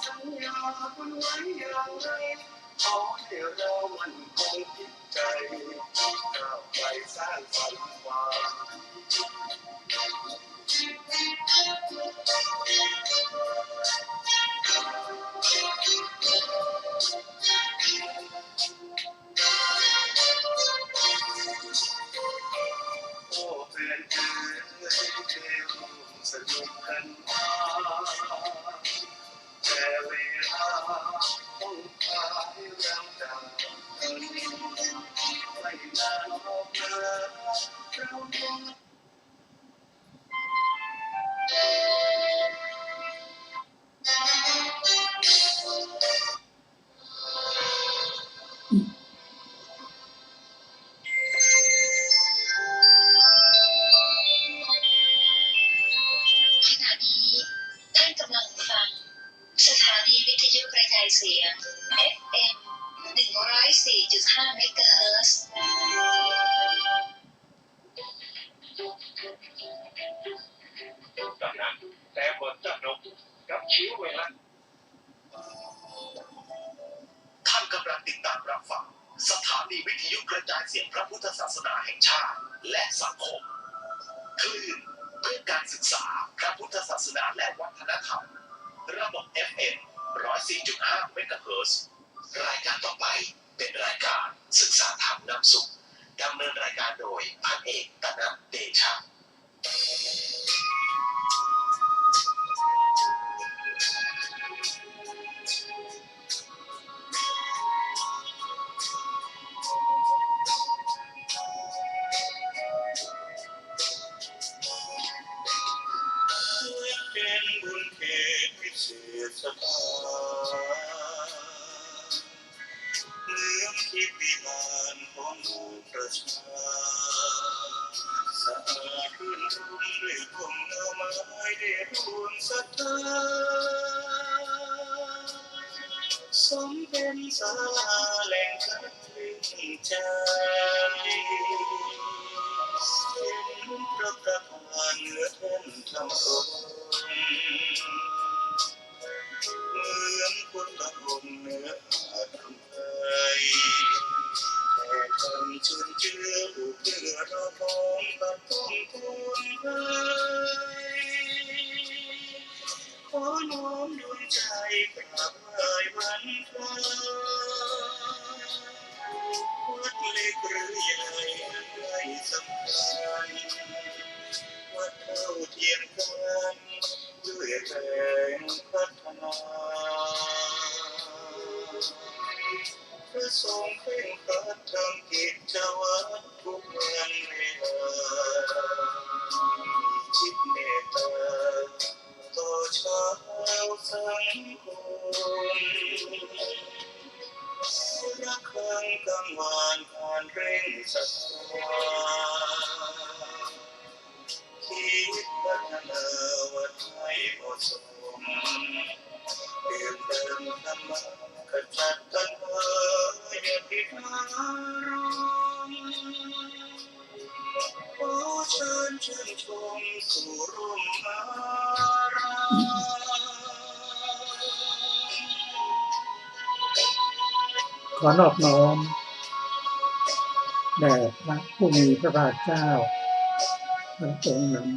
สัญญาคุณไว้อย่างไรขอให้เรามันคงจิตใจก้าวไปสร้างฝันหวานโอ้เพื่อนเอ๋ยเที่ยวสนุกกันมาแต่เวลาต้องพาให้เราจากกันไม่นานหรอกนะเราคงขณะนี้ท่านกำลังฟังสถานีวิทยุกระจายเสียง FM 104.5 เมกะเฮิรตซ์กำนันแต่บทจะนกกับคิ้วเวลาท่านกำลังติดตามรับฟังสถานีวิทยุกระจายเสียงพระพุทธศาสนาแห่งชาติและสังคมคลื่นเพื่อการศึกษาพระพุทธศาสนาและวัฒนธรรมระบบ FM 104.5 เมกะเฮิรตซ์รายการต่อไปเป็นรายการศึกษาธรรมนำสุขดำเนินรายการโดยพันเอกตนะเดชะเป็นบุญเขตวิเศษสถานเมืองที่วิมานของหมู่ประชาสะอาดรื่นรมด้วยกลมเงาไม้เดชดวงศรัทธาสมเป็นศาลาแหล่งพักพิงใจเป็นพระประธานเหนือแท่นธรรมรงค์เหมือนคนละองค์เหนืออาจทำไทยแต่คำชื่นเจือผู้เพื่อเราพ้องตัดต้องทูลให้ขอน้อมดวงใจกราบไหว้วันพระวัดเล็กหรือใหญ่ไม่สำคัญวัดเท่าเทียมกันด้วยแรงพัฒนาพระทรงเพ่งพัดทำกิจวัตรทุกวันเวลามีจิตเมตตาต่อชาวสังคมรักคังกังวานผ่านเร่งศรัทธาคิดพัฒนาวัดให้เหมาะสมเปลี่ยนเติมธรรมะขจัดตัณหาอย่าพิพารขอเชิญชื่นชมสู่ร่มอารามขอนอบน้อมแด่พระผู้มีพระภาคเจ้าพระองค์นั้น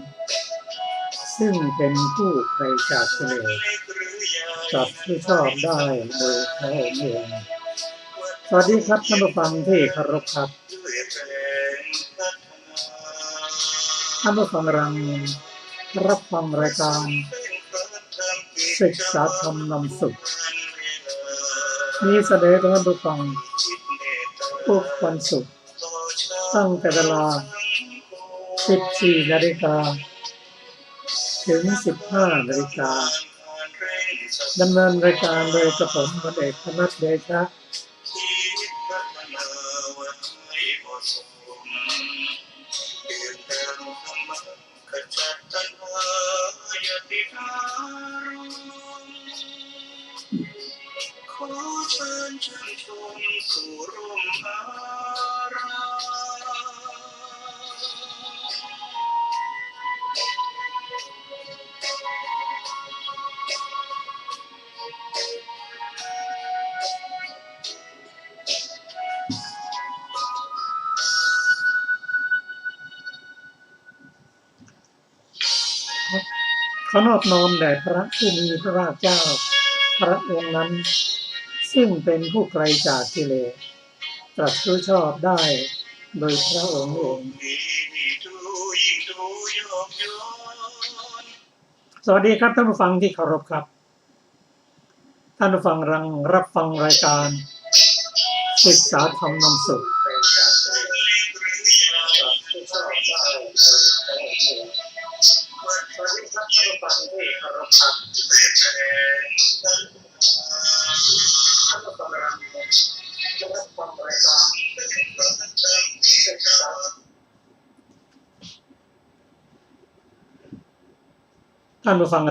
ซึ่งเป็นผู้ไกลจากกิเลสจับผู้ชอบได้โดยพระองค์เองสวัสดีครับท่านผู้ฟังที่เคารพครับท่านผู้ฟังกำลังรับฟังรายการศึกษาธรรมนำสุขมีเสนอท่านผู้ฟังทุกวันศุกร์ตั้งแต่เวลา 14 นาฬิกาถึง 15 นาฬิกาดำเนินรายการโดยกระผมพลเอกธนเดชะขอเชิญชื่นชมสู่ร่มอาราม ขอนอบน้อมแด่พระผู้มีพระภาคเจ้าพระองค์นั้นซึ่งเป็นผู้ไกลจากกิเลสตรัสรู้ชอบได้โดยพระองค์เองสวัสดีครับท่านผู้ฟังที่เคารพครับท่านผู้ฟังรับฟังรายการศึกษาธรรมนำสุขสวัสดีครับท่านผู้ฟังที่เคารพครับท่านผู้ฟังรับฟังรายการศึกษาท่านผู้ฟัง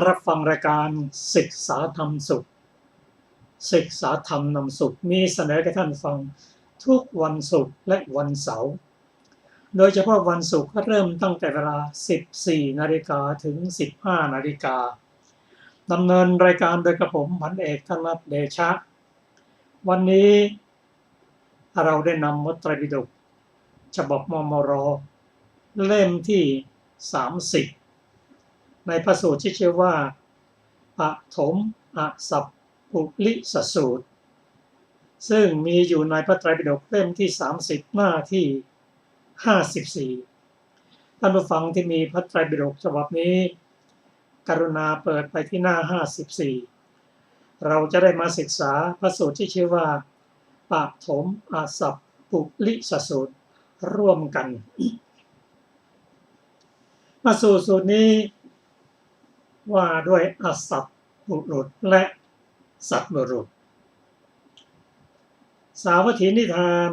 รับฟังรายการศึกษาธรรมสุขศึกษาธรรมนำสุขมีเสนอให้ท่านฟังทุกวันศุกร์และวันเสาร์โดยเฉพาะวันศุกร์เริ่มตั้งแต่เวลา 14 นาฬิกาถึง 15 นาฬิกาดำเนินรายการโดยกระผมพันเอกธนัทเดชะวันนี้เราได้นำพระไตรปิฎกฉบับมมร.เล่มที่ 30ในพระสูตรที่ชื่อว่าปฐมอสัพปุลิสสูตรซึ่งมีอยู่ในพระไตรปิฎกเล่มที่30หน้าที่54ท่านผู้ฟังที่มีพระไตรปิฎกฉบับนี้กรุณาเปิดไปที่หน้า54เราจะได้มาศึกษาพระสูตรที่ชื่อว่าปฐมอสัพปุลิสสูตรร่วมกันพระสูตรนี้ว่าด้วยอสัพบุรุษและสัพบุรุษสาวัตถีนิทาน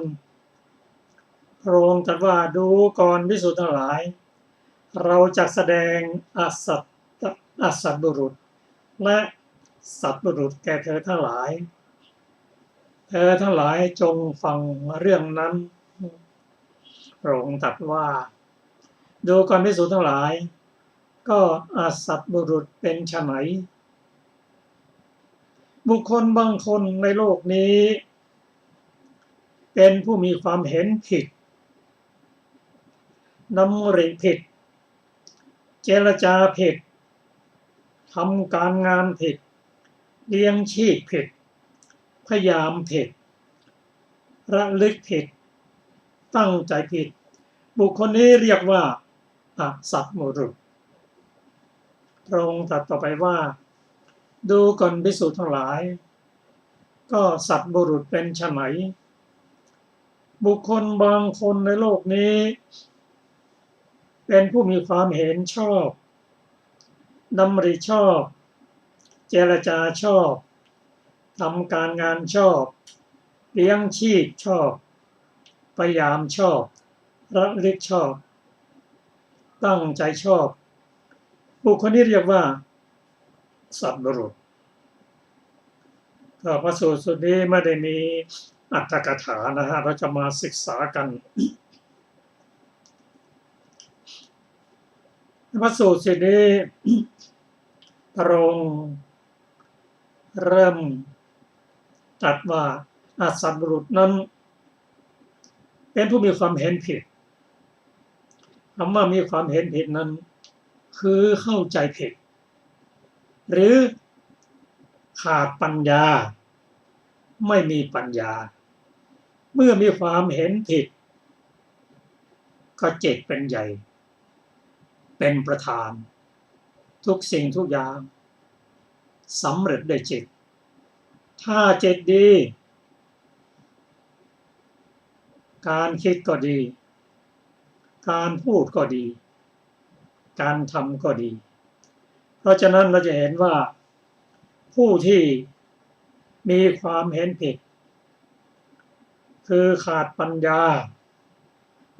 พระองค์ตรัสว่าดูก่อนภิกษุทั้งหลายเราจะแสดงอสัพบุรุษและสัพบุรุษแก่เธอทั้งหลายเธอทั้งหลายจงฟังเรื่องนั้นพระองค์ตรัสว่าดูก่อนภิกษุทั้งหลายก็อสัพบุรุษเป็นไฉนบุคคลบางคนในโลกนี้เป็นผู้มีความเห็นผิดดำริผิดเจรจาผิดทำการงานผิดเลี้ยงชีพผิดพยายามผิดระลึกผิดตั้งใจผิดบุคคลนี้เรียกว่าอสัพบุรุษพระองค์ตรัสต่อไปว่าดูก่อนภิกษุทั้งหลายก็สัพบุรุษเป็นไฉนบุคคลบางคนในโลกนี้เป็นผู้มีความเห็นชอบดำริชอบเจรจาชอบทำการงานชอบเลี้ยงชีพชอบพยายามชอบระลึกชอบตั้งใจชอบบุคคลนี้เรียกว่าสัพบุรุษก็พระสูตรนี้ไม่ได้มีอรรถกถานะฮะเราจะมาศึกษากันพระสูตรนี้พระองค์เริ่มตรัสว่าอสัพบุรุษนั้นเป็นผู้มีความเห็นผิดคำว่ามีความเห็นผิดนั้นคือเข้าใจผิดหรือขาดปัญญาไม่มีปัญญาเมื่อมีความเห็นผิดก็เจตเป็นใหญ่เป็นประธานทุกสิ่งทุกอย่างสำเร็จด้วยจิตถ้าจิตดีการคิดก็ดีการพูดก็ดีการทำก็ดีเพราะฉะนั้นเราจะเห็นว่าผู้ที่มีความเห็นผิดคือขาดปัญญา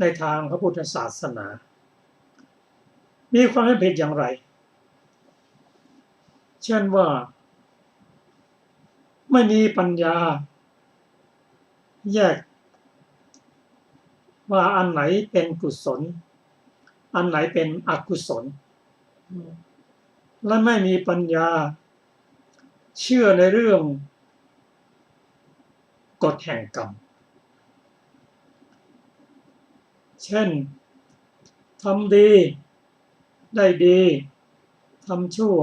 ในทางพระพุทธศาสนามีความเห็นผิดอย่างไรเช่นว่าไม่มีปัญญาแยกว่าอันไหนเป็นกุศลอันไหนเป็นอกุศลและไม่มีปัญญาเชื่อในเรื่องกฎแห่งกรรมเช่นทำดีได้ดีท ทำชั่ว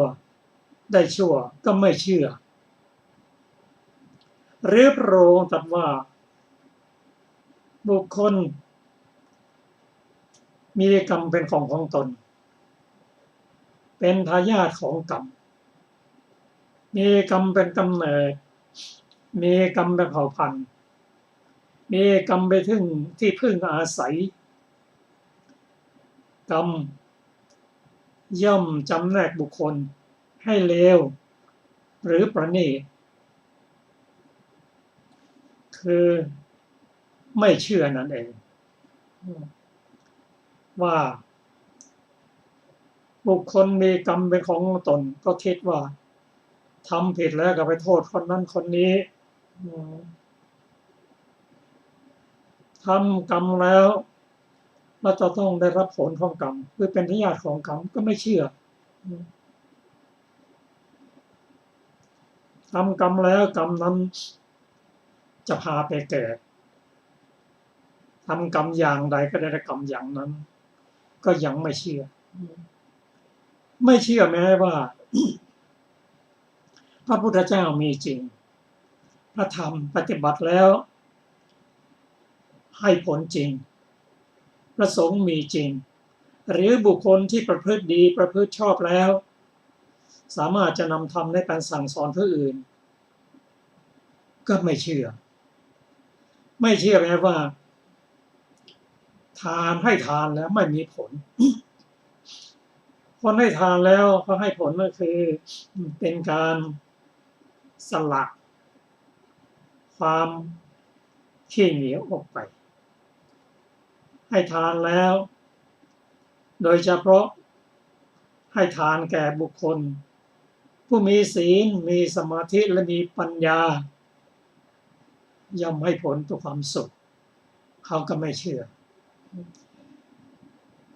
ได้ชั่วก็ไม่เชื่อหรือพระองค์ตรัสว่าบุคคลมีกรรมเป็นของตนเป็นทายาทของกรรมมีกรรมเป็นกำเนิดมีกรรมเป็นเผ่าพันธุ์มีกรรมเป็นที่พึ่งอาศัยกรรมย่อมจำแนกบุคคลให้เลวหรือประณีตคือไม่เชื่อนั่นเองว่าบุคคลมีกรรมเป็นของตนก็คิดว่าทำผิดแล้วก็ไปโทษคนนั้นคนนี้ทำกรรมแล้วเราจะต้องได้รับผลของกรรมคือเป็นทายาทของกรรมก็ไม่เชื่อทำกรรมแล้วกรรมนั้นจะพาไปเกิดทำกรรมอย่างใดก็ได้กรรมอย่างนั้นก็ยังไม่เชื่อแม้ว่าพระพุทธเจ้ามีจริงพระธรรมปฏิบัติแล้วให้ผลจริงพระสงฆ์มีจริงหรือบุคคลที่ประพฤติดีประพฤติชอบแล้วสามารถจะนำธรรมในการสั่งสอนผู้อื่นก็ไม่เชื่อแม้ว่าทานให้ทานแล้วไม่มีผลคนให้ทานแล้วเขาให้ผลก็คือเป็นการสละความขี้เหนียวออกไปให้ทานแล้วโดยเฉพาะให้ทานแก่บุคคลผู้มีศีลมีสมาธิและมีปัญญาย่อมให้ผลต่อความสุขเขาก็ไม่เชื่อ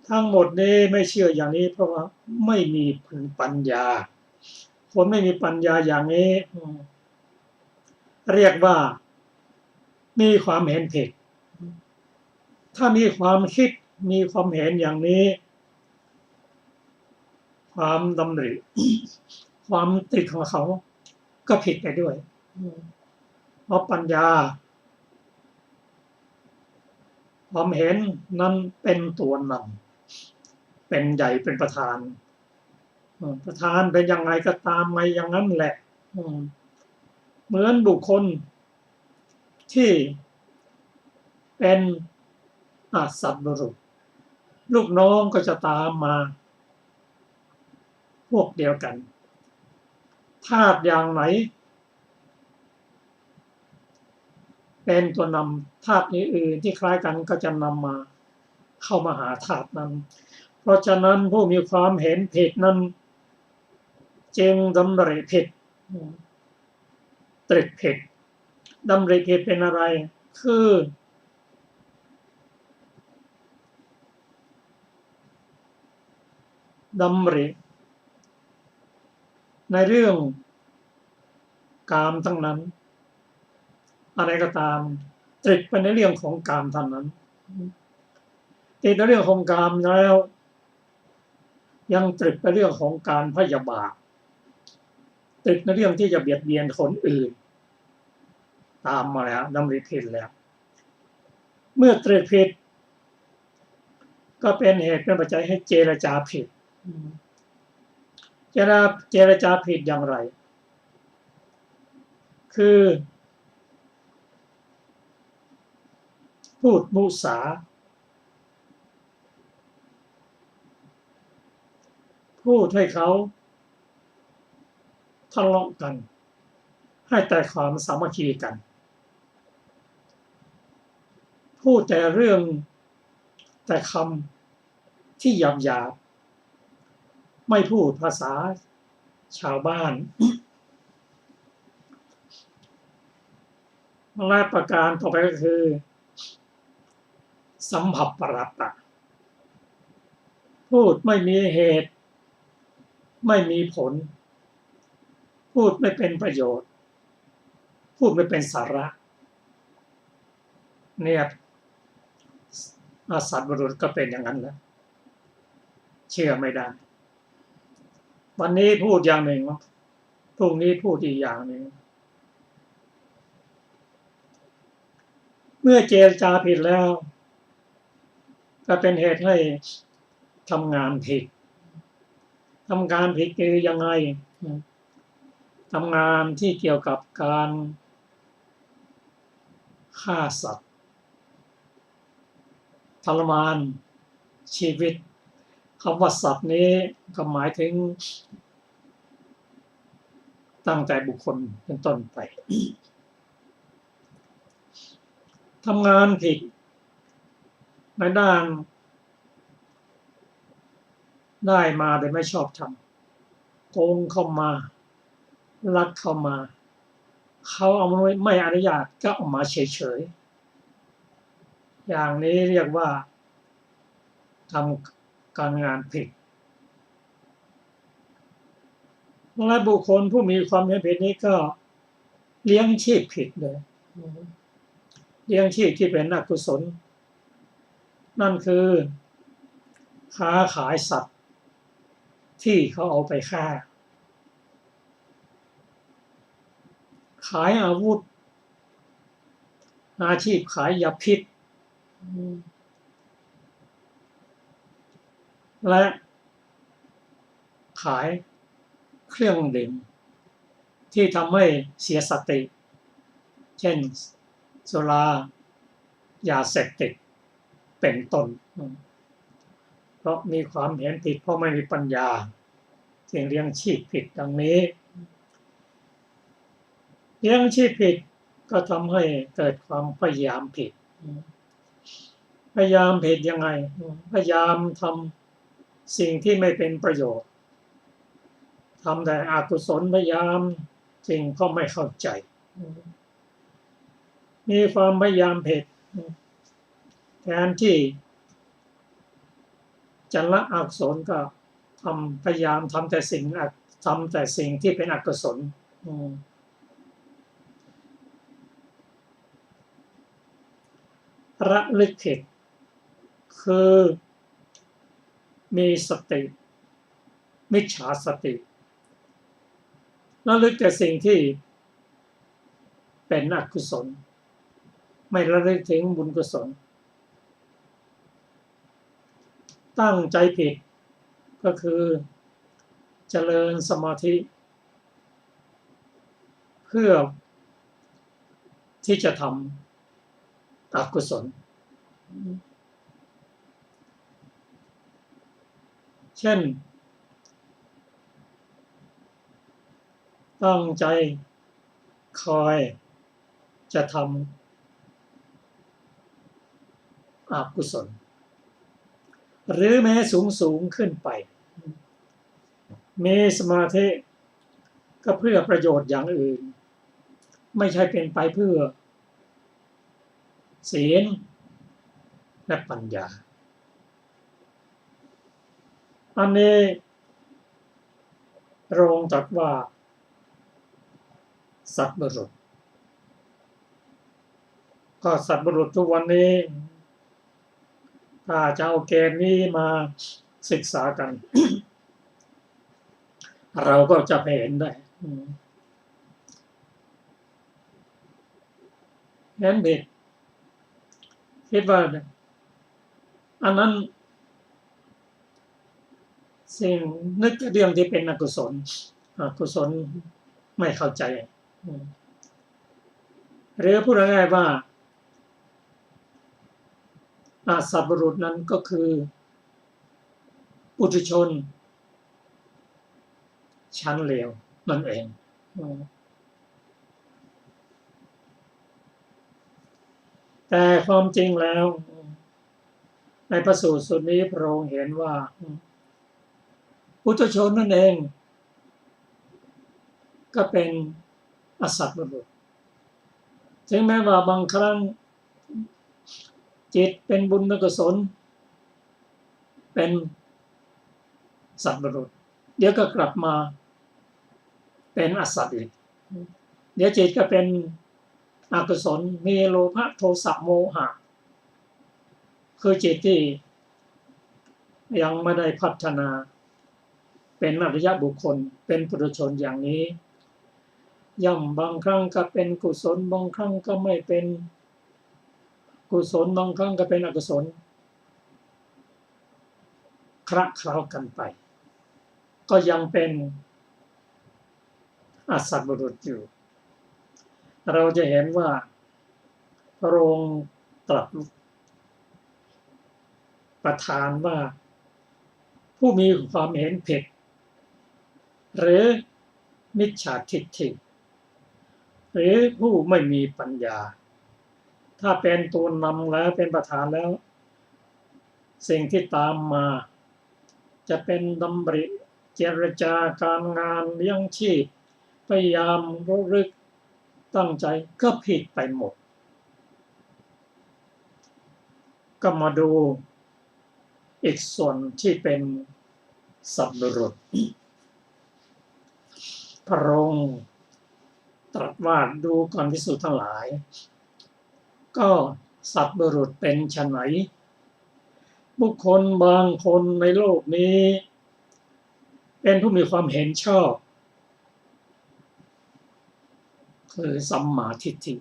ทั้งหมดนี้ไม่เชื่ออย่างนี้เพราะว่าไม่มีปัญญาคนไม่มีปัญญาอย่างนี้เรียกว่ามีความเห็นผิดถ้ามีความคิดมีความเห็นอย่างนี้ความดำริความติดของเขาก็ผิดไปด้วยเพราะปัญญาความเห็นนั้นเป็นตัวนำเป็นใหญ่เป็นประธานเป็นยังไงก็ตามมาอย่างนั้นแหละเหมือนบุคคลที่เป็นสัตบุรุษลูกน้องก็จะตามมาพวกเดียวกันธาตุอย่างไหนเป็นตัวนำธาตุอื่นที่คล้ายกันก็จะนำมาเข้ามาหาธาตุนั้นเพราะฉะนั้นผู้มีความเห็นผิดนั้นจึงดำริผิดตรึกผิดดำริผิดเป็นอะไรคือดำริในเรื่องกามทั้งนั้นอะไรก็ตามตรึกไปในเรื่องของกามทั้งนั้นติดในเรื่องของกามแล้วยังตรึกไปเรื่องของการพยาบาทตรึกในเรื่องที่จะเบียดเบียนคนอื่นตามมาแล้วดำริผิดแล้วเมื่อตรึกผิดก็เป็นเหตุเป็นปัจจัยให้เจรจาผิดเจรจาผิดอย่างไรคือพูดมุสาพูดให้เขาทะเลาะกันให้แต่ความสามัคคีกันพูดแต่เรื่องแต่คำที่หยาบไม่พูดภาษาชาวบ้านและประการต่อไปก็คือสัมผัสปรัตตะพูดไม่มีเหตุไม่มีผลพูดไม่เป็นประโยชน์พูดไม่เป็นสาระเนี่ยสัตว์บุรุษก็เป็นอย่างนั้นแหละเชื่อไม่ได้ วันนี้พูดอย่างหนึ่งพรุ่งนี้พูดอีกอย่างหนึ่งเมื่อเจรจาผิดแล้วก็เป็นเหตุให้ทำงานผิดทำงานผิดคือยังไงทำงานที่เกี่ยวกับการฆ่าสัตว์ทรมานชีวิตคำว่าสัตว์นี้ก็หมายถึงตั้งแต่บุคคลเป็นต้นไปทำงานผิดในด้านได้มาโดยไม่ชอบธรรมโกงเข้ามาลักเข้ามาเขาเอาไม่อนุญาตก็ออกมาเฉยๆอย่างนี้เรียกว่าทำการงานผิดและบุคคลผู้มีความเห็นผิดนี้ก็เลี้ยงชีพผิดเลยเลี้ยงชีพที่เป็นอกุศลนั่นคือค้าขายสัตว์ที่เขาเอาไปฆ่าขายอาวุธอาชีพขายยาพิษและขายเครื่องดื่มที่ทำให้เสียสติเช่นสุรายาเสพติดเป็นต้นเพราะมีความเห็นผิดเพราะไม่มีปัญญาจึงเลี้ยงชีพผิดดังนี้เลี้ยงชีพผิดก็ทำให้เกิดความพยายามผิดพยายามผิดยังไงพยายามทำสิ่งที่ไม่เป็นประโยชน์ทำแต่อกุศลพยายามสิ่งก็ไม่เข้าใจมีความพยายามผิดแทนที่จะละอกุศลก็พยายามทำแต่สิ่งที่เป็นอกุศลระลึกผิดคือมีสติมิจฉาสติระลึกแต่สิ่งที่เป็นอกุศลไม่ระลึกถึงบุญกุศลตั้งใจผิดก็คือเจริญสมาธิเพื่อที่จะทำอกุศลเช่นตั้งใจคอยจะทำอกุศลหรือแม้สูงขึ้นไปมีสมาธิก็เพื่อประโยชน์อย่างอื่นไม่ใช่เป็นไปเพื่อศีลและปัญญาอันนี้พระองค์ตรัสว่าสัตบุรุษก็สัตบุรุษทุกวันนี้ถ้าจะเอาเกณฑ์นี้มาศึกษากัน เราก็จะเห็นได้เห็นผิดคิดว่าอันนั้นสิ่งนึกเรื่องที่เป็นอกุศลไม่เข้าใจหรือพูดง่ายๆว่าสัตบุรุษนั้นก็คือปุถุชนชั้นเลวนั่นเองแต่ความจริงแล้วในพระสูตรสุดนี้พระองค์เห็นว่าปุถุชนนั่นเองก็เป็นอสัตบุรุษถึงแม้ว่าบางครั้งจิตเป็นบุญกุศลเป็นสัตบุรุษเดี๋ยวก็กลับมาเป็นอสัตอีกเดี๋ยวจิตก็เป็นอกุศลมีโลภะโทสะโมหะคือจิตที่ยังไม่ได้พัฒนา เป็นอริยบุคคลเป็นปุถุชนอย่างนี้ย่อมบางครั้งก็เป็นกุศลบางครั้งก็ไม่เป็นกุศลบางครั้งก็เป็นอกุศลคละเคล้ากันไปก็ยังเป็นอสัตบุรุษอยู่เราจะเห็นว่าพระองค์ตรัสประทานว่าผู้มีความเห็นผิดหรือมิจฉาทิฏฐิหรือผู้ไม่มีปัญญาถ้าเป็นตัวนำแล้วเป็นประธานแล้วสิ่งที่ตามมาจะเป็นดำริเจรจาการงานเลี้ยงชีพพยายามระลึกตั้งใจก็ผิดไปหมดก็มาดูอีกส่วนที่เป็นสัตว์บุรุษพระองค์ตรัสว่าดูก่อนภิกษุทั้งหลายก็สัตว์บุรุษเป็นไฉนบุคคลบางคนในโลกนี้เป็นผู้มีความเห็นชอบคือสัมมาทิฏฐิ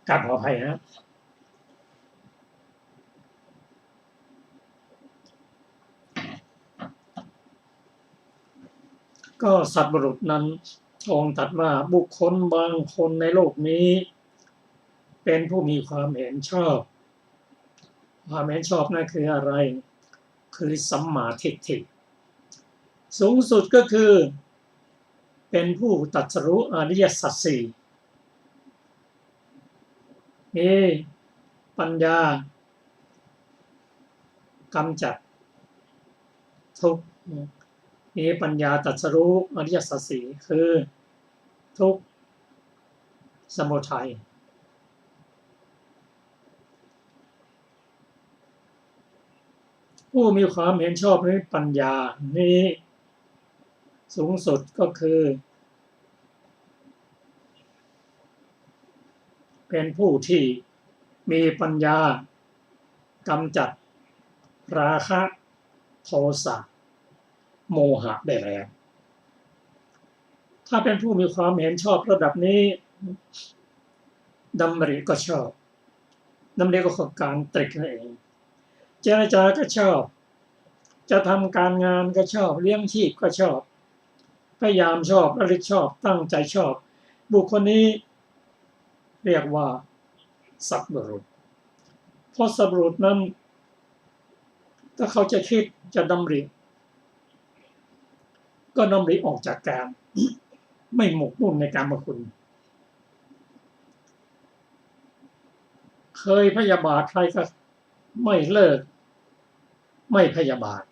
กราบขออภัยนะก็สัตว์บุรุษนั้นองค์ตรัสว่าบุคคลบางคนในโลกนี้เป็นผู้มีความเห็นชอบความเห็นชอบนั่นคืออะไรคือสัมมาทิฏฐิสูงสุดก็คือเป็นผู้ตรัสรู้อริยสัจสี่มีปัญญากำจัดทุกข์มีปัญญาตรัสรู้อริยสัจสี่คือทุกข์สมุทัยผู้มีความเห็นชอบในปัญญานี้สูงสุดก็คือเป็นผู้ที่มีปัญญากำจัดราคะโทสะโมหะได้แล้วถ้าเป็นผู้มีความเห็นชอบระดับนี้ดำริก็ชอบดำริก็คือการตรึกนั่นเองเจรจาก็ชอบจะทำการงานก็ชอบเลี้ยงชีพก็ชอบพยายามชอบระลึกชอบตั้งใจชอบบุคคลนี้เรียกว่าสัตว์บุรุษเพราะสัตว์บุรุษนั้นถ้าเขาจะคิดจะดำริก็ดำริออกจากกามไม่หมกมุ่นในกามคุณเคยพยาบาทใครก็ไม่เลิกไม่พยาบาท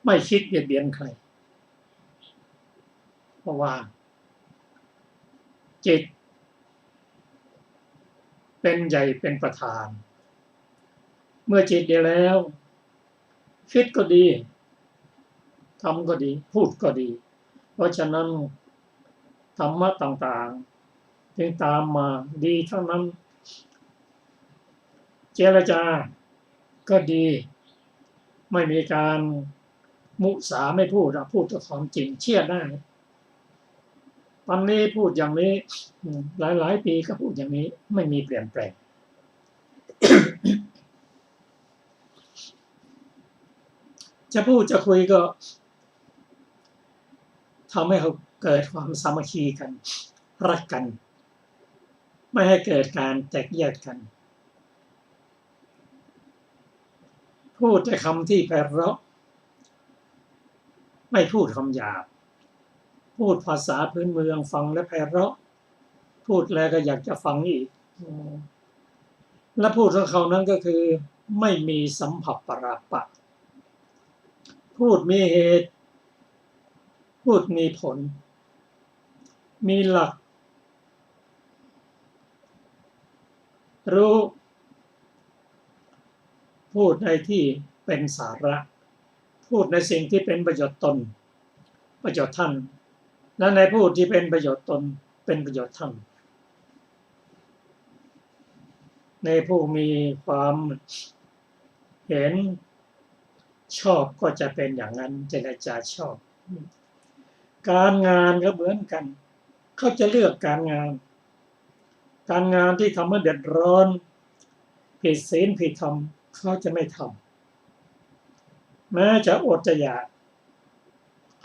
ไม่คิดเบียดเบียนใครเพราะว่าจิตเป็นใหญ่เป็นประธานเมื่อจิตดีแล้วคิดก็ดีทำก็ดีพูดก็ดีเพราะฉะนั้นธรรมะต่างๆจึงตามมาดีเท่านั้นเจรจาก็ดีไม่มีการมุสาไม่พูดพูดแต่ความจริงเชื่อได้ตอนนี้พูดอย่างนี้หลายปีก็พูดอย่างนี้ไม่มีเปลี่ยนแปลง จะพูดจะคุยก็ทำให้เขาเกิดความสามัคคีกันรักกันไม่ให้เกิดการแตกแยกกันพูดแต่คำที่ไพเราะไม่พูดคำหยาบพูดภาษาพื้นเมืองฟังและไพเราะพูดแล้วก็อยากจะฟังอีกและพูดของเขานั้นก็คือไม่มีสัมผัสปราปะพูดมีเหตุพูดมีผลมีหลักรู้พูดในที่เป็นสาระพูดในสิ่งที่เป็นประโยชน์ตนประโยชน์ท่านและในพูดที่เป็นประโยชน์ตนเป็นประโยชน์ท่านในผู้มีความเห็น ชอบก็จะเป็นอย่างนั้นเจรจาชอบการงานก็เหมือนกันเขาจะเลือกการงานที่ทำให้เดือดร้อนผิดศีลผิดธรรมเขาจะไม่ทำแม้จะอดจะอยาก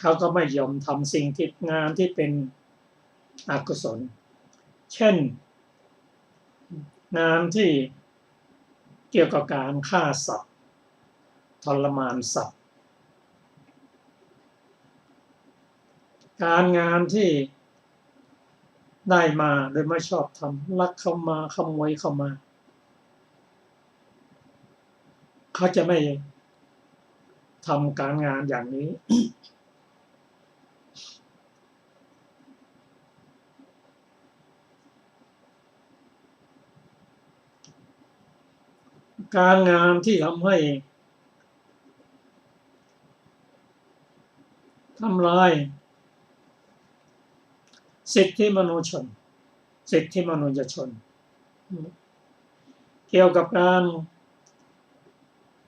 เขาก็ไม่ยอมทำสิ่งที่งานที่เป็นอกุศลเช่นงานที่เกี่ยวกับการฆ่าสัตว์ทรมานสัตว์การงานที่ได้มาโดยไม่ชอบทำลักเข้ามาขโมยเข้ามาเขาจะไม่ทำการงานอย่างนี้ การงานที่ทำให้ทำลายสิทธิมนุษยชนสิทธิมนุษยชนเกี่ยวกับการ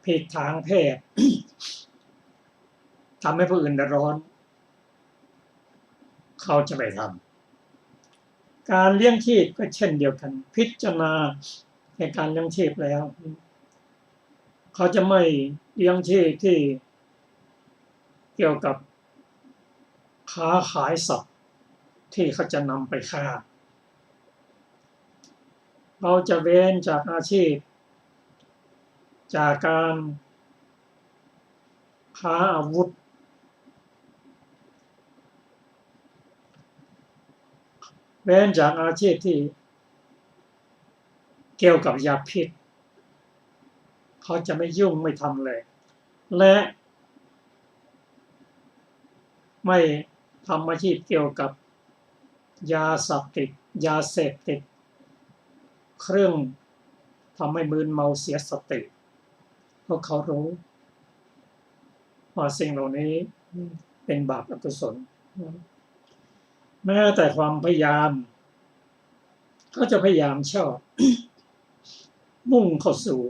ผิดทางเพศ ทำให้ผู้อื่นเดือดร้อนเขาจะไม่ทำการเลี้ยงชีพก็เช่นเดียวกันพิจารณาในการเลี้ยงชีพแล้วเขาจะไม่เลี้ยงชีพที่เกี่ยวกับค้าขายสัตว์ที่เขาจะนำไปฆ่าเราจะเว้นจากอาชีพจากการค้าอาวุธเว้นจากอาชีพที่เกี่ยวกับยาพิษเขาจะไม่ยุ่งไม่ทำเลยและไม่ทำอาชีพเกี่ยวกับยาเสพติดเครื่องทำให้มึนเมาเสียสติเพราะเขารู้ว่าสิ่งเหล่านี้เป็นบาปอกุศลแม้แต่ความพยายามก็จะพยายามชอบ มุ่งเข้าสู่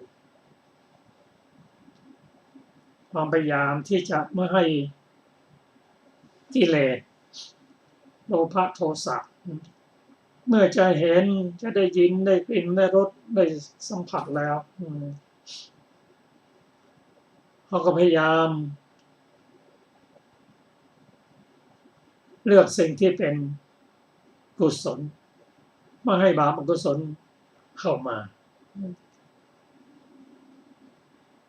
ความพยายามที่จะไม่ให้กิเลสโลภะโทสะเมื่อจะเห็นจะได้ยินได้กลิ่นได้รสได้สัมผัสแล้วเขาก็พยายามเลือกสิ่งที่เป็นกุศลไม่ให้บาปอกุศลเข้ามา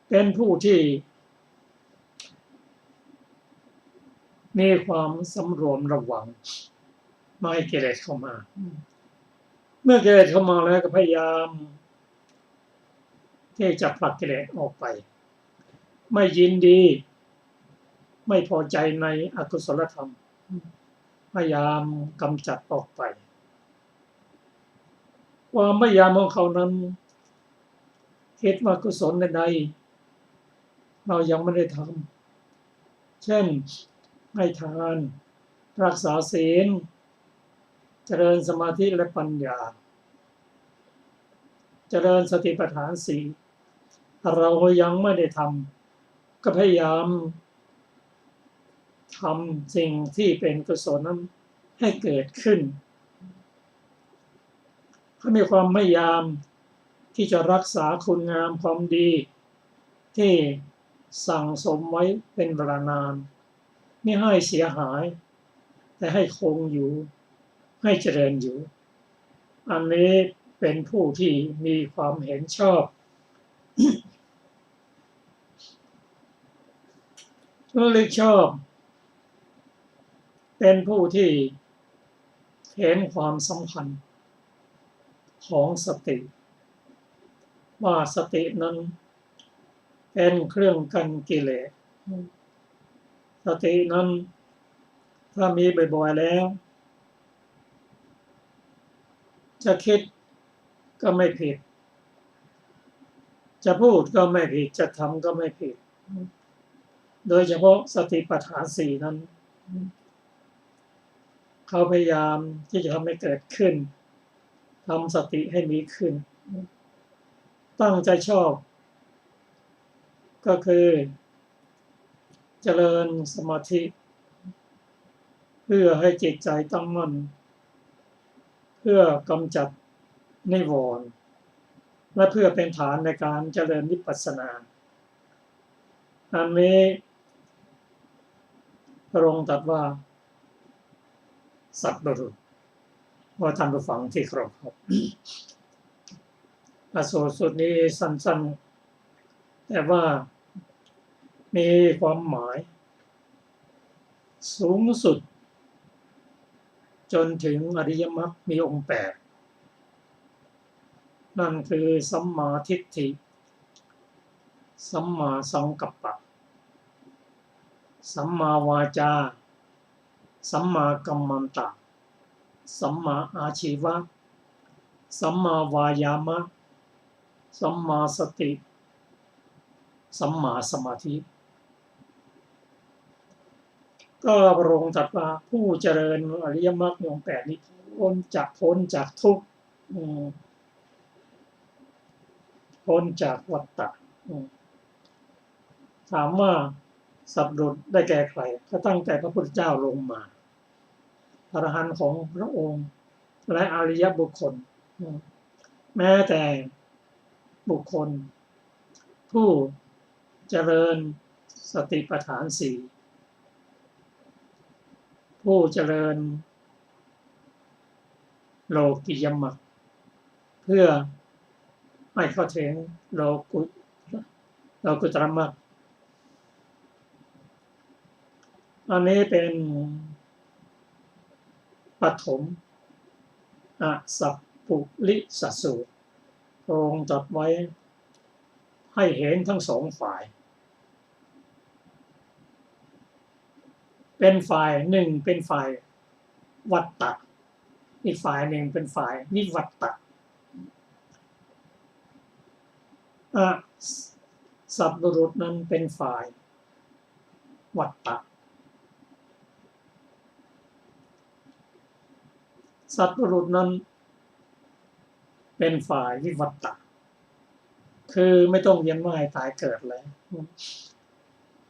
เป็นผู้ที่มีความสำรวมระวังไม่ให้กิเลสเข้ามาเมื่อกิเลสเข้ามาแล้วก็พยายามที่จะผลักกิเลสออกไปไม่ยินดีไม่พอใจในอกุศลธรรมพยายามกำจัดออกไปความพยายามของเขานั้นคิดว่ากุศลใดๆเรายังไม่ได้ทำเช่นให้ทานรักษาศีลเจริญสมาธิและปัญญาเจริญสติปัฏฐานสี่เรายังไม่ได้ทำก็พยายามทำสิ่งที่เป็นกุศลนั้นให้เกิดขึ้นเขามีความพยายามที่จะรักษาคุณงามความดีที่สั่งสมไว้เป็นเวลานานไม่ให้เสียหายแต่ให้คงอยู่ให้เจริญอยู่อันนี้เป็นผู้ที่มีความเห็นชอบระลึกชอบเป็นผู้ที่เห็นความสำคัญของสติว่าสตินั้นเป็นเครื่องกันกิเลสสตินั้นถ้ามีบ่อยๆแล้วจะคิดก็ไม่ผิดจะพูดก็ไม่ผิดจะทำก็ไม่ผิดโดยเฉพาะสติปัฏฐานสี่นั้นเขาพยายามที่จะทำให้เกิดขึ้นทำสติให้มีขึ้นตั้งใจชอบก็คือ เจริญสมาธิเพื่อให้จิตใจตั้งมั่นเพื่อกำจัดนิวรณ์และเพื่อเป็นฐานในการเจริญวิปัสสนาอันนี้พระองค์ตรัสว่าสัตบุรุษว่าท่านผู้ฟังที่เคารพครับอสูตรสุดนี้สั้นๆแต่ว่ามีความหมายสูงสุดจนถึงอริยมรรคมีองค์8นั่นคือสัมมาทิฏฐิสัมมาสังกัปปะสัมมาวาจาสัมมากัมมันตะสัมมาอาชีวะสัมมาวายามะสัมมาสติสัมมาสมาธิก็พระองค์ตรัสว่าผู้เจริญอริยมรรคมีองค์8นี้พ้นจากทุกข์พ้นจากวัฏฏะถามว่าสัตว์บุรุษได้แก่ใครก็ตั้งแต่พระพุทธเจ้าลงมาอรหันต์ของพระองค์และอริยบุคคลแม้แต่บุคคลผู้เจริญสติปัฏฐาน4ผู้เจริญโลกิยมรรคเพื่อให้เข้าถึงโลกุตตรมรรคอันนี้เป็นปฐมอสัพพุลิสสูตรพระองค์ตรัสไว้ให้เห็นทั้งสองฝ่ายเป็นฝ่ายหนึ่งเป็นฝ่ายวัฏฏะอีกฝ่ายหนึ่งเป็นฝ่ายวิวัตตะสัตว์บุรุษนั้นเป็นฝ่ายวัฏฏะสัตว์บุรุษนั้นเป็นฝ่ายวิวัตตะคือไม่ต้องเวียนว่ายตายเกิดแล้ว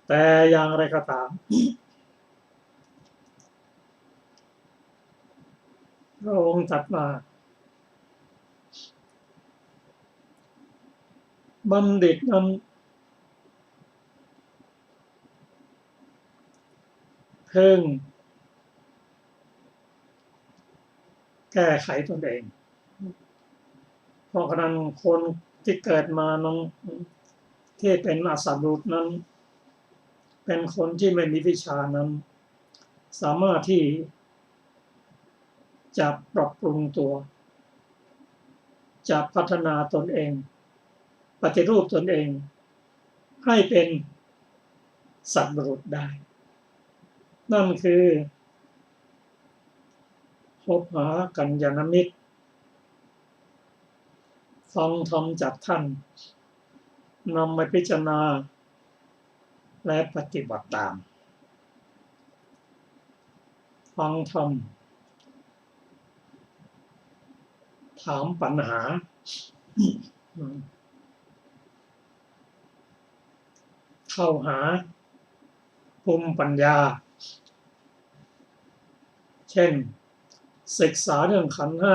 แต่อย่างไรก็ตามพระองค์ตรัสว่าบัณฑิตนั้นเพิ่งแก้ไขตนเองเพราะฉะนั้นคนที่เกิดมานั้นที่เป็นอสัตว์บุรุษนั้นเป็นคนที่ไม่มีวิชานั้นสามารถที่จะปรับปรุงตัวจะพัฒนาตนเองปฏิรูปตนเองให้เป็นสัตว์บุรุษได้นั่นคือพบหากัลยาณมิตรฟังธรรมจากท่านนำไปพิจารณาและปฏิบัติตามฟังธรรมถามปัญหาเข้าหาภูมิปัญญาเช่นศึกษาเรื่องขันธ์5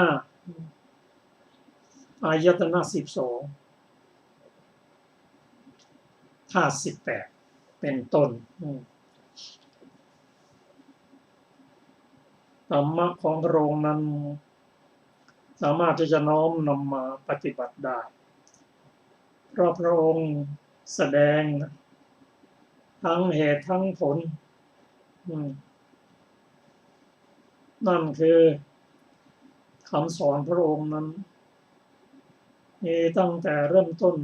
อายตนะ12ธาตุ18เป็นต้นธรรมะของพระองค์นั้นสามารถที่จะน้อมนำมาปฏิบัติได้เพราะพระองค์แสดงทั้งเหตุทั้งผลนั่นคือคำสอนพระองค์นั้นมีตั้งแต่เริ่มต้น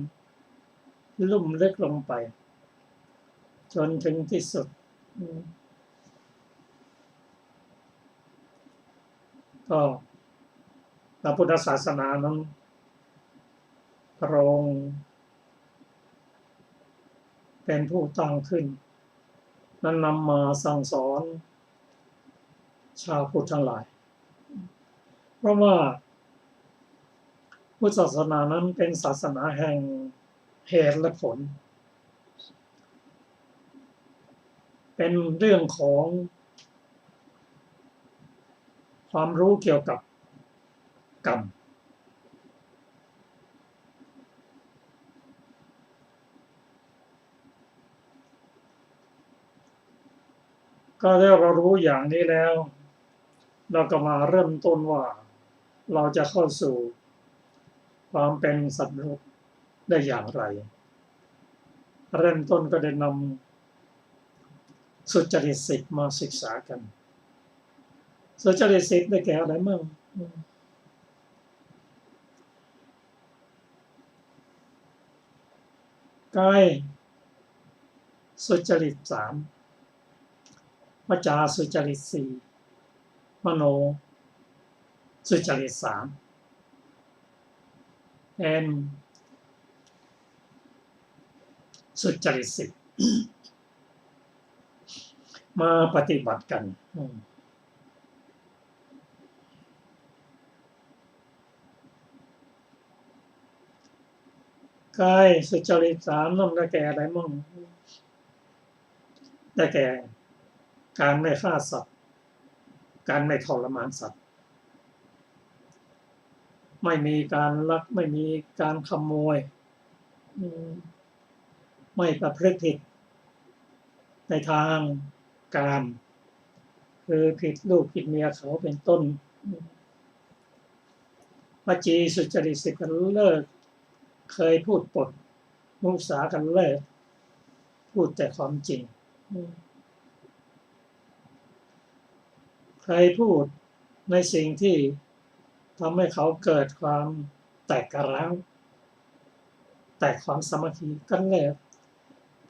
ลุ่มลึกลงไปจนถึงที่สุดก็พระพุทธศาสนานั้นพระองค์เป็นผู้ตั้งขึ้นนั้นนำมาสั่งสอนชาวพุทธทั้งหลายเพราะว่าพุทธศาสนานั้นเป็นศาสนาแห่งเหตุและผล เป็นเรื่องของความรู้เกี่ยวกับกรรมก็ถ้าเรารู้อย่างนี้แล้วเราก็มาเริ่มต้นว่าเราจะเข้าสู่ความเป็นสัตว์มนุษย์ได้อย่างไรเริ่มต้นก็ได้นำสุจริตสิบมาศึกษากันสุจริตสิบได้แก่อะไรมั่งกายสุจริตสามวจาสุจริตสี่มโนสุจริตสามเป็นสุจริตสิบมาปฏิบัติกันกายสุจริตสามนั่นได้แก่อะไรมั่งได้แก่การไม่ฆ่าสัตว์การไม่ทรมานสัตว์ไม่มีการลักไม่มีการขโมยไม่ประพฤติผิดในทางการคือผิดลูกผิดเมียเขาเป็นต้นวจีสุจริตสิบกันเลิกเคยพูดปดมุสากันเลิกพูดแต่ความจริงใครพูดในสิ่งที่ทำให้เขาเกิดความแตกร้าวแตกความสามัคคีกันเลิก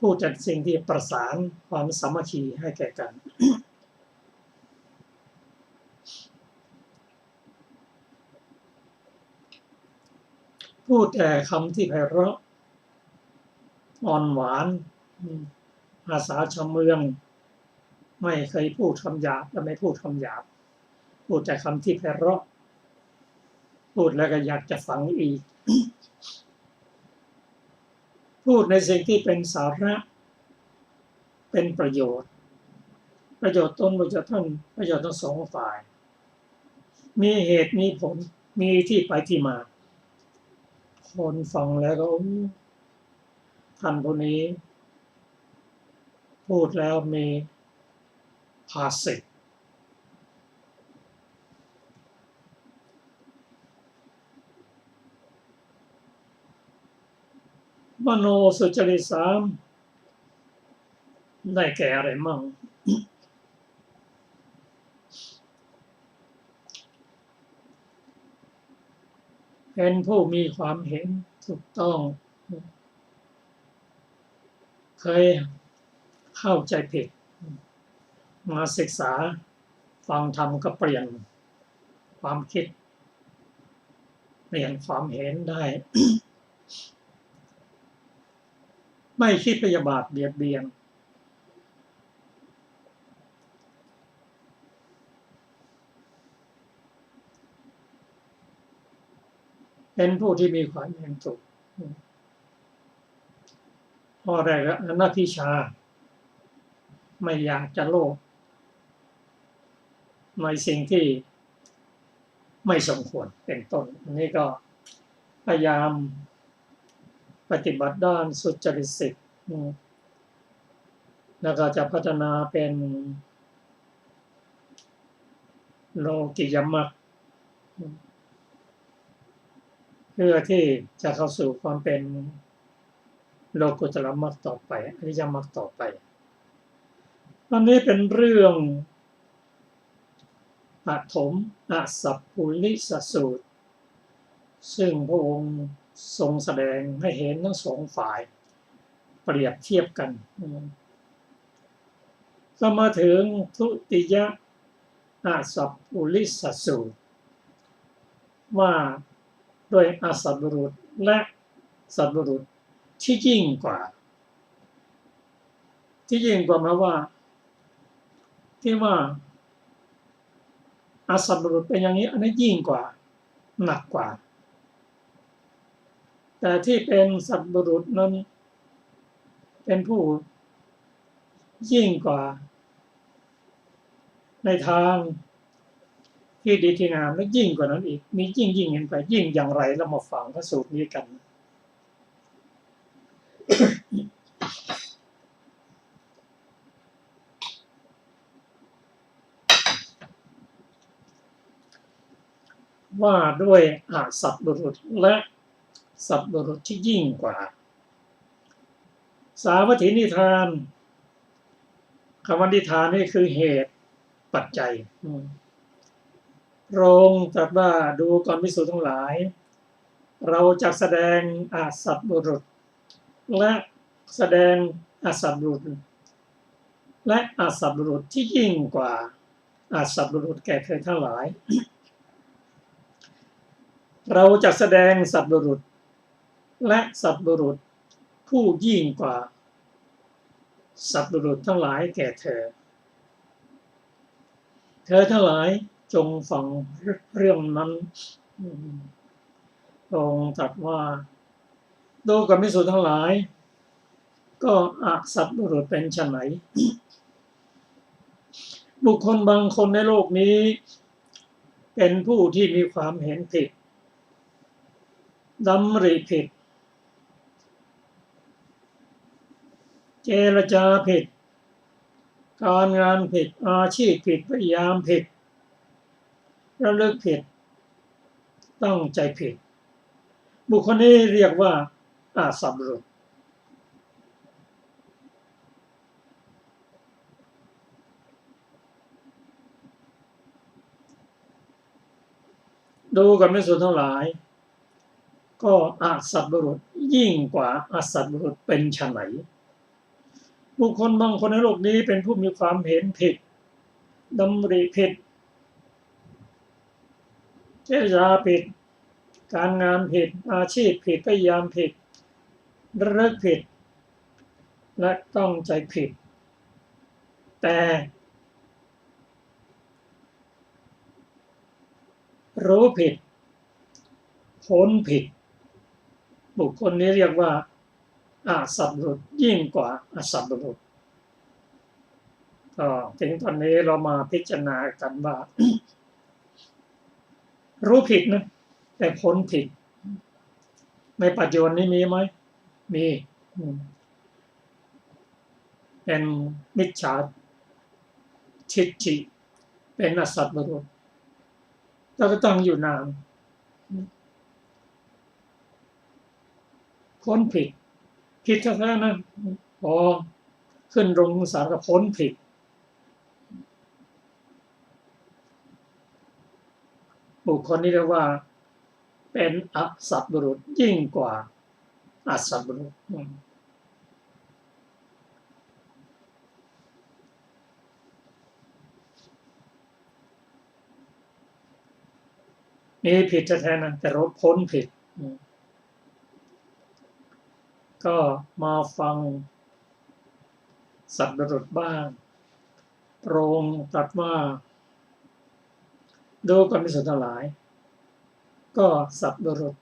พูดแต่สิ่งที่ประสานความสามัคคีให้แก่กันพูดแต่คำที่ไพเราะอ่อนหวานภาษาชาวเมืองไม่เคยพูดคำหยาบและไม่พูดคำหยาบพูดแต่คำที่ไพเราะพูดแล้วก็อยากจะฟังอีกพูดในสิ่งที่เป็นสาระเป็นประโยชน์ตนประโยชน์ท่านประโยชน์ทั้งสองฝ่ายมีเหตุมีผลมีที่ไปที่มาคนฟังแล้วก็ท่านผู้นี้พูดแล้วมีภาษิตมโนสุจริตสามได้แก่อะไรมั่งเป็นผู้มีความเห็นถูกต้องเคยเข้าใจผิดมาศึกษาฟังธรรมก็เปลี่ยนความคิดเปลี่ยนความเห็นได้ ไม่คิดพยาบาทเบียดเบียนเป็นผู้ที่มีความเห็นถูกข้อแรกอนัตถิชาไม่อยากจะโลภในสิ่งที่ไม่สมควรเป็นต้นอันนี้ก็พยายามปฏิบัติด้านสุจริตสิบแล้วก็จะพัฒนาเป็นโลกิยมรรคเพื่อที่จะเข้าสู่ความเป็นโลกุตตรมรรคต่อไปอริยมรรคต่อไปอันนี้เป็นเรื่องปฐมอสัพพุลิสสูตรซึ่งพระองค์ทรงแสดงให้เห็นทั้งสองฝ่ายเปรียบเทียบกันก็มาถึงทุติยอสัพพุลิสสูตรว่าโดยอสัตบุรุษและสัตบุรุษที่ยิ่งกว่าหมายว่าที่ว่าอสัตบุรุษเป็นอย่างนี้อันนี้ยิ่งกว่าหนักกว่าแต่ที่เป็นสัตบุรุษนั้นเป็นผู้ ยิ่งกว่าในทางที่ดีที่งามและยิ่งกว่านั้นอีกมียิ่งเห็นไปยิ่งอย่างไรเรามาฟังพระสูตรนี้กันว่าด้วยสัตบุรุษและสัตบุรุษที่ยิ่งกว่าสาวัตถีนิทานคำว่านิทานนี่คือเหตุปัจจัยพระองค์ตรัสว่าดูก่อนภิกษุทั้งหลายเราจะแสดงสัตบุรุษและแสดงสัตบุรุษและสัตบุรุษที่ยิ่งกว่าสัตบุรุษแก่เธอทั้งหลายเราจะแสดงสัตบุรุษและสัตบุรุษผู้ยิ่งกว่าสัตบุรุษทั้งหลายแก่เธอทั้งหลายจงฟังเรื่องนั้นพระองค์ตรัสว่าดูก่อนภิกษุทั้งหลายก็สัตบุรุษเป็นไฉนบุคคลบางคนในโลกนี้เป็นผู้ที่มีความเห็นผิดดำริผิดเจรจาผิดการงานผิดอาชีพผิดพยายามผิดระลึกผิดตั้งใจผิดบุคคลนี้เรียกว่าสัตบุรุษดูก่อนภิกษุทั้งหลายก็สัตบุรุษยิ่งกว่าสัตบุรุษเป็นไฉนบุคคลบางคนในโลกนี้เป็นผู้มีความเห็นผิดดำริผิดเจรจาผิดการงานผิดอาชีพผิดพยายามผิดระลึกผิดและตั้งใจผิดแต่รู้ผิดพ้นผิดบุคคลนี้เรียกว่าสัตบุรุษยิ่งกว่าสัตบุรุษก็ถึงตอนนี้เรามาพิจารณากันว่า รู้ผิดนะแต่พ้นผิดในปัจจุบันนี้มีไหมมีเป็นมิจฉาทิฏฐิเป็นสัตบุรุษเราก็ต้องอยู่นานพ้นผิดแท้ๆนะพอขึ้นโรงศาลก็พ้นผิดบุคคลนี้เรียกว่าเป็นสัตบุรุษยิ่งกว่าสัตบุรุษนี่ผิดแท้ๆนะแต่เราพ้นผิดก็มาฟังสัตบุรุษบ้างพระองค์ตรัสว่าดูก่อนภิกษุทั้งหลายก็สัตบุรุษ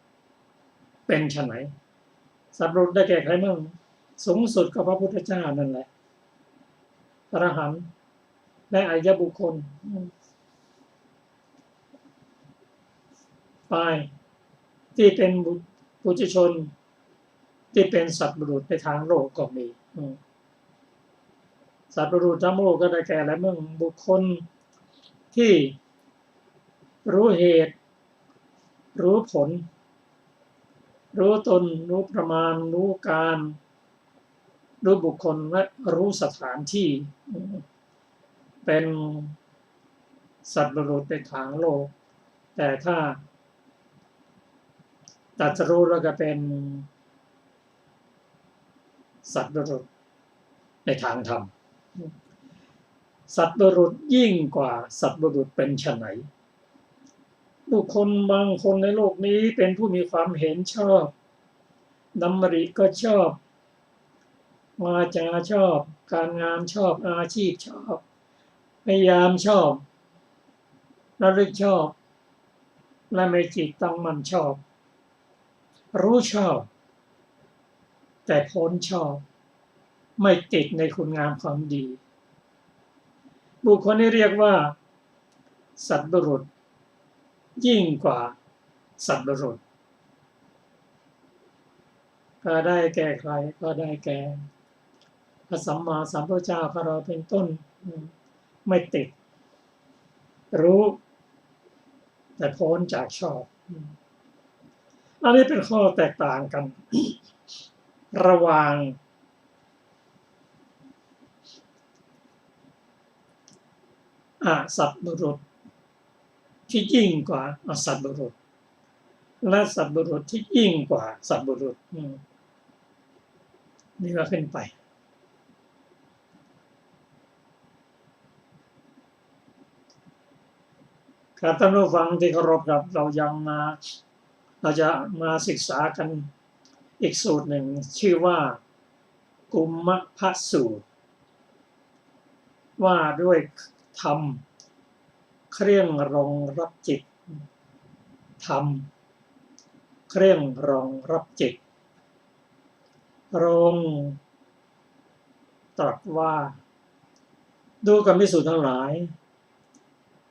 เป็นไฉนสัตบุรุษได้แก่ใครบ้างสูงสุดก็พระพุทธเจ้านั่นแหละอรหันต์และอริยบุคคลไปที่เป็นปุถุชนที่เป็นสัตบุรุษในทางโลกก็มีสัตบุรุษทั้งโลกก็ได้แก่อะไรบ้างบุคคลที่รู้เหตุรู้ผลรู้ตนรู้ประมาณรู้การรู้บุคคลและรู้สถานที่เป็นสัตบุรุษในทางโลกแต่ถ้าตรัสรู้แล้วก็เป็นสัตบุรุษในทางธรรมสัตบุรุษยิ่งกว่าสัตบุรุษเป็นไฉนบุคคลบางคนในโลกนี้เป็นผู้มีความเห็นชอบดำริก็ชอบวาจาชอบการงานชอบอาชีพชอบพยายามชอบระลึกชอบและไม่จิตตั้งมั่นชอบรู้ชอบแต่พ้นชอบ ไม่ติดในคุณงามความดีบุคคลนี้เรียกว่าสัตบุรุษยิ่งกว่าสัตบุรุษก็ได้แก่ใครก็ได้แก่พระสัมมาสัมพุทธเจ้าของเราเป็นต้นไม่ติดรู้แต่พ้นจากชอบอันนี้เป็นข้อแตกต่างกัน ระหว่างสัตบุรุษที่ยิ่งกว่าอสัตบุรุษและสัตบุรุษที่ยิ่งกว่าสัตบุรุษนี่ก็ขึ้นไปครับท่านผู้ฟังที่เคารพครับเราจะมาศึกษากันอีกสูตรหนึ่งชื่อว่ากุมมพสูตรว่าด้วยธรรมเครื่องรองรับจิตธรรมเครื่องรองรับจิตพระองค์ตรัสว่าดูก่อนภิกษุทั้งหลาย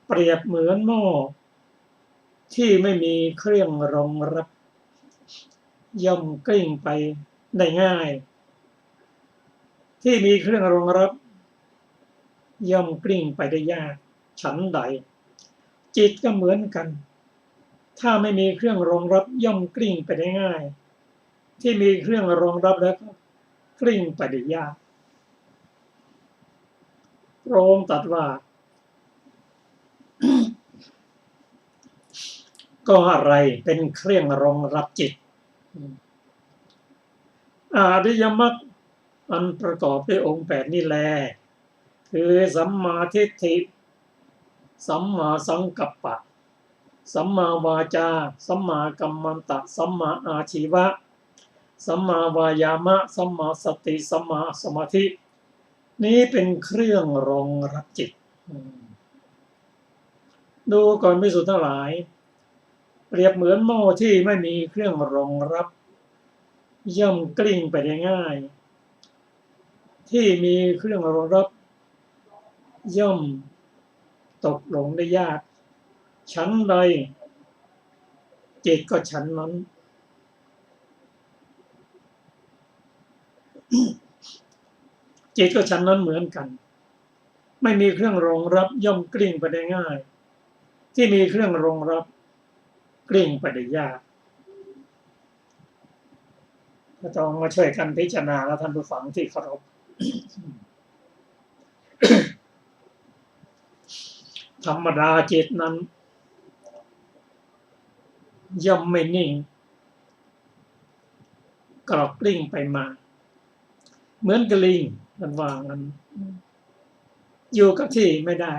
เปรียบเหมือนหม้อที่ไม่มีเครื่องรองรับย่อมกลิ้งไปได้ง่ายที่มีเครื่องรองรับย่อมกลิ้งไปได้ยากฉันใดจิตก็เหมือนกันถ้าไม่มีเครื่องรองรับย่อมกลิ้งไปได้ง่ายที่มีเครื่องรองรับแล้วก็กลิ้งไปได้ยากพระองค์ตรัสว่า ก็อะไรเป็นเครื่องรองรับจิตอริยมรรคอันประกอบด้วยองค์8นี่แลคือสัมมาทิฏฐิสัมมาสังกัปปะสัมมาวาจาสัมมากัมมันตะสัมมาอาชีวะสัมมาวายามะสัมมาสติสัมมาสมาธินี้เป็นเครื่องรองรับจิตดูก่อนภิกษุทั้งหลายเปรียบเหมือนหม้อที่ไม่มีเครื่องรองรับย่อมกลิ้งไปได้ง่ายที่มีเครื่องรองรับย่อมตกลงได้ยากชั้นใดจิตก็ชั้นนั้นจิตก็ชั้นนั้นเหมือนกันไม่มีเครื่องรองรับย่อมกลิ้งไปได้ง่ายที่มีเครื่องรองรับกลิ้งไปได้ยากก็ต้องมาช่วยกันพิจารณาแล้วท่านผู้ฟังที่เคารพ ธรรมดาจิตนั้นย่อมไม่นิ่งกรอกกลิ้งไปมาเหมือนกระลิงมันวางนั้นอยู่กับที่ไม่ได้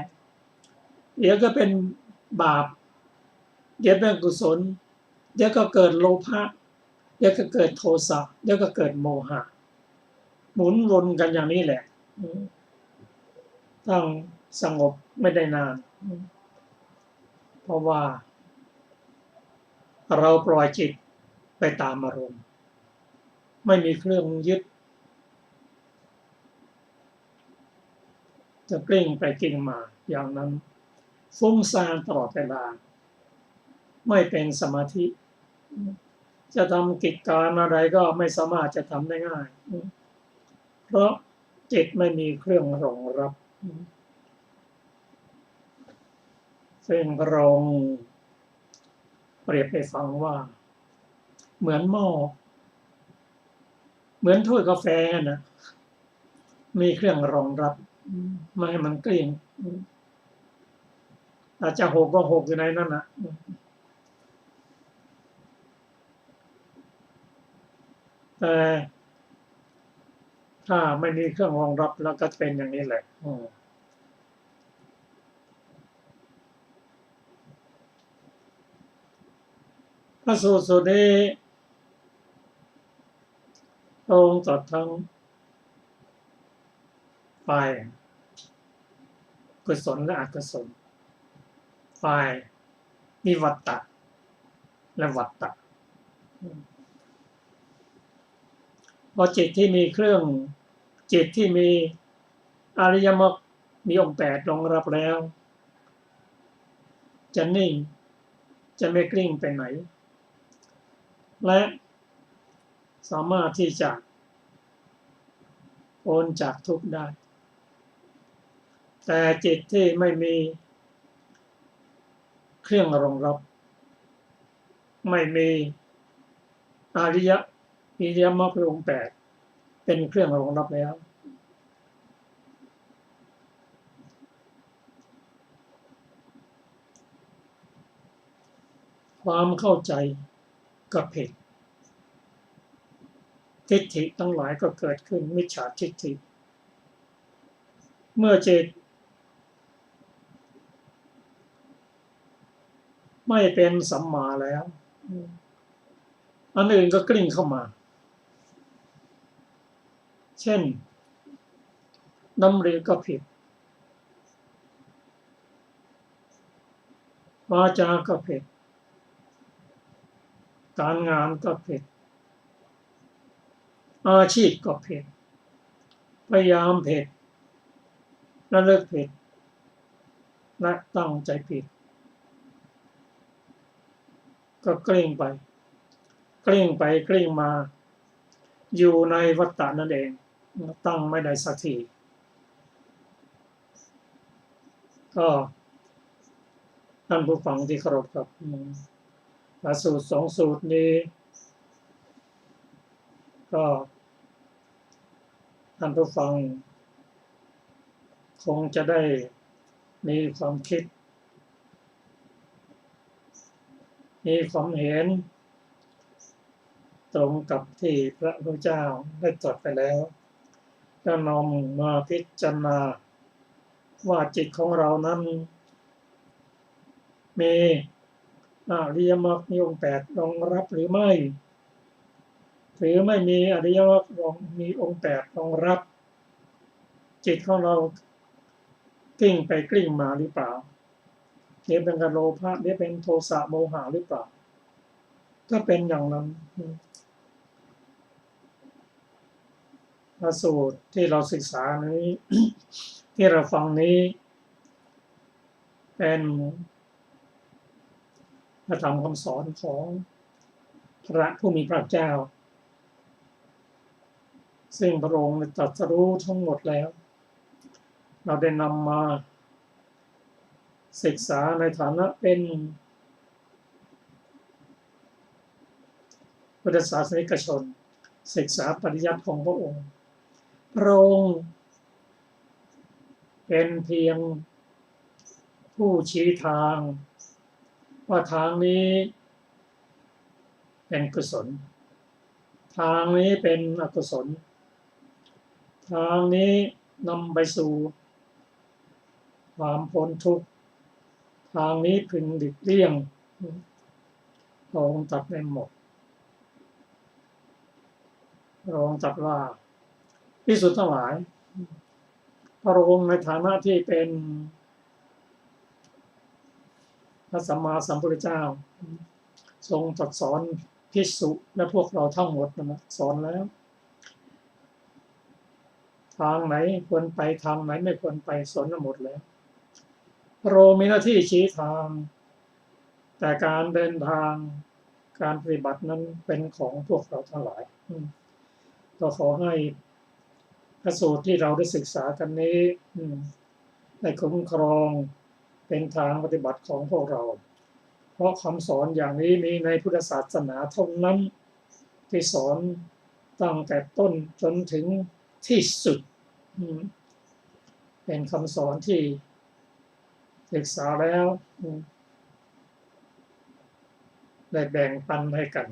เดี๋ยวก็เป็นบาปเดี๋ยวเป็นกุศลเดี๋ยวก็เกิดโลภะเดี๋ยวก็เกิดโทสะเดี๋ยวก็เกิดโมหะหมุนวนกันอย่างนี้แหละต้องสงบไม่ได้นานเพราะว่าเราปล่อยจิตไปตามอารมณ์ไม่มีเครื่องยึดจะกลิ้งไปกลิ้งมาอย่างนั้นฟุ้งซ่านตลอดเวลาไม่เป็นสมาธิจะทำกิจการอะไรก็ไม่สามารถจะทำได้ง่ายเพราะจิตไม่มีเครื่องรองรับซึ่งพระองค์เปรียบให้ฟังว่าเหมือนหม้อเหมือนถ้วยกาแฟนะมีเครื่องรองรับไม่ให้มันกลิ้งอาจจะหกก็หกอยู่ในนั้นนะแต่ถ้าไม่มีเครื่องรองรับแล้วก็เป็นอย่างนี้แหละพระสูตรนี้พระองค์ตรัสทั้งฝ่ายกุศลและอกุศลฝ่ายนิวัตตะและวัตตะพอจิตที่มีเครื่อง จิตที่มีอริยมรรคมีองค์8รองรับแล้วจะนิ่งจะไม่กลิ้งไปไหนและสามารถที่จะพ้นจากทุกข์ได้แต่จิตที่ไม่มีเครื่องรองรับไม่มีอริยมรรคองค์8เป็นเครื่องรองรับแล้วความเข้าใจก็ผิดทิฏฐิทั้งหลายก็เกิดขึ้นมิจฉาทิฏฐิเมื่อจิตไม่เป็นสัมมาแล้วอันอื่นก็กลิ้งเข้ามาเช่นดำริก็ผิดวาจาก็ผิดการงานก็ผิดอาชีพก็ผิดพยายามผิดและเลิกผิดและตั้งใจผิดก็กลิ้งไปกลิ้งมาอยู่ในวัฏฏะนั่นเองตั้งไม่ได้สักทีก็ท่านผู้ฟังที่เคารพครับพระสูตร2สูตรนี้ก็ท่านผู้ฟังคงจะได้มีความคิดมีความเห็นตรงกับที่พระพุทธเจ้าได้ตรัสไปแล้วก็นำมาพิจารณาว่าจิตของเรานั้นมีอริยมรรคมีองค์8รองรับหรือไม่หรือไม่มีอริยมรรคมีองค์8รองรับจิตของเรากลิ้งไปกลิ้งมาหรือเปล่าหรือเป็นโลภะหรือเป็นโทสะโมหะหรือเปล่าถ้าเป็นอย่างนั้นพระสูตรที่เราศึกษานี้ ที่เราฟังนี้เป็นพระธรรมคำสอนของพระผู้มีพระเจ้าซึ่งพระองค์ตรัสรู้ทั้งหมดแล้วเราได้นำมาศึกษาในฐานะเป็นพุทธศาสนิกชนศึกษาปริยัติของพระองค์พระองค์เป็นเพียงผู้ชี้ทางว่าทางนี้เป็นกุศลทางนี้เป็นอกุศลทางนี้นำไปสู่ความพ้นทุกข์ทางนี้พึงหลีกเลี่ยงพระองค์ตรัสไว้หมดพระองค์ตรัสว่าภิกษุทั้งหลายพระองค์ในฐานะที่เป็นพระสัมมาสัมพุทธเจ้าทรงตรัสสอนภิกษุและพวกเราทั้งหมดนะสอนแล้วทางไหนควรไปทางไหนไม่ควรไปสอนหมดแล้วพระองค์มีหน้าที่ชี้ทางแต่การเดินทางการปฏิบัตินั้นเป็นของพวกเราทั้งหลายก็ขอให้พระสูตรที่เราได้ศึกษากันนี้ได้คุ้มครองเป็นทางปฏิบัติของพวกเราเพราะคำสอนอย่างนี้มีในพุทธศาสนาเท่านั้นที่สอนตั้งแต่ต้นจนถึงที่สุดเป็นคำสอนที่ศึกษาแล้วได้แบ่งปันให้กัน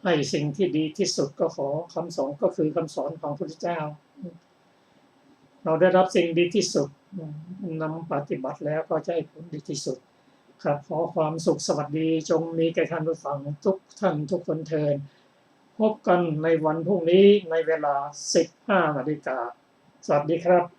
ให้สิ่งที่ดีที่สุดก็ขอคำสอนก็คือคำสอนของพระพุทธเจ้าเราได้รับสิ่งดีที่สุดนำปฏิบัติแล้วก็จะให้ผลดีที่สุดครับขอความสุขสวัสดีจงมีแก่ท่านผู้ฟังทุกท่านทุกคนเทินพบกันในวันพรุ่งนี้ในเวลา 15 นาฬิกาสวัสดีครับ